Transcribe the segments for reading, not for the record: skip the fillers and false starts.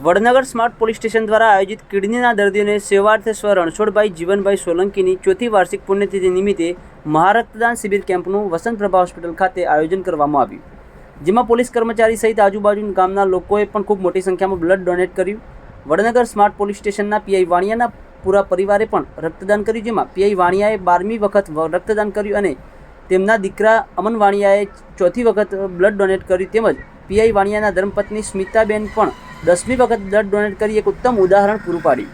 Vadnagar smart police station દ્વારા આયોજિત કિડનીના દર્દીઓને સેવાર્થે સ્વ રણછોડભાઈ જીવનભાઈ સોલંકીની ચોથી વાર્ષિક પુણ્યતિથિ નિમિત્તે મહારક્તદાન શિબિર કેમ્પનું વસંતપ્રભા હોસ્પિટલ ખાતે આયોજન કરવામાં આવ્યું, જેમાં પોલીસ કર્મચારી સહિત આજુબાજુ ગામના લોકોએ પણ ખૂબ મોટી સંખ્યામાં બ્લડ ડોનેટ કર્યું। વડનગર સ્માર્ટ પોલીસ સ્ટેશનના પીઆઈ વાણિયાના પૂરા પરિવારે પણ રક્તદાન કર્યું, જેમાં પીઆઈ વાણિયાએ 12મી વખત રક્તદાન કર્યું અને તેમના દીકરા અમન વાણિયાએ 4થી વખત બ્લડ ડોનેટ કર્યું, તેમજ પીઆઈ વાણિયાના ધર્મપત્ની સ્મિતાબેન પણ 10મી વખત બ્લડ ડોનેટ કરી એક ઉત્તમ ઉદાહરણ પૂરું પાડ્યું।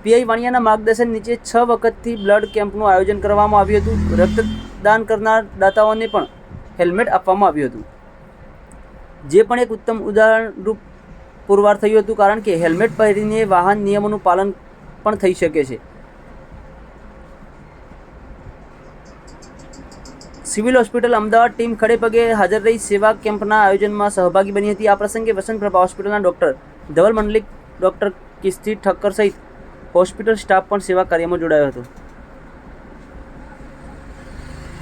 પીઆઈ વાણિયાના માર્ગદર્શન નીચે 6 વખતથી બ્લડ કેમ્પનું આયોજન કરવામાં આવ્યું હતું। રક્તદાન કરનાર દાતાઓને પણ હેલ્મેટ આપવામાં આવ્યું હતું, જે પણ એક ઉત્તમ ઉદાહરણરૂપ પુરવાર થયું હતું, કારણ કે હેલ્મેટ પહેરીને વાહન નિયમોનું પાલન પણ થઈ શકે છે। સિવિલ હોસ્પિટલ અમદાવાદ ટીમ ખડેપગે હાજર રહી સેવા કેમ્પના આયોજનમાં સહભાગી બની હતી। આ પ્રસંગે વસંતપ્રભા હોસ્પિટલના ડૉક્ટર ધવલ મંડલિક, ડૉક્ટર કિસ્તી ઠક્કર સહિત હોસ્પિટલ સ્ટાફ પણ સેવા કાર્યમાં જોડાયો હતો।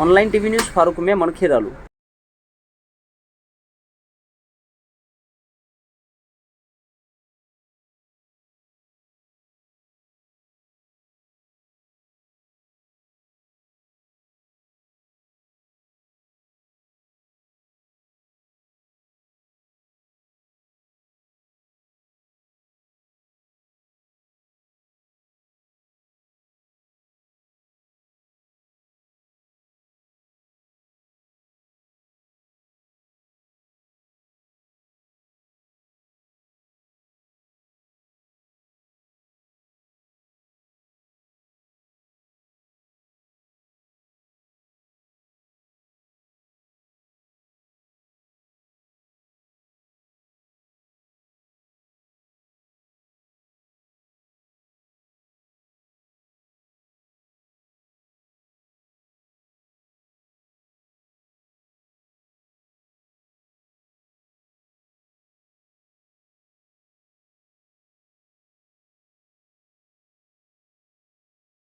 Online TV news Farooq Memon, Kheralu.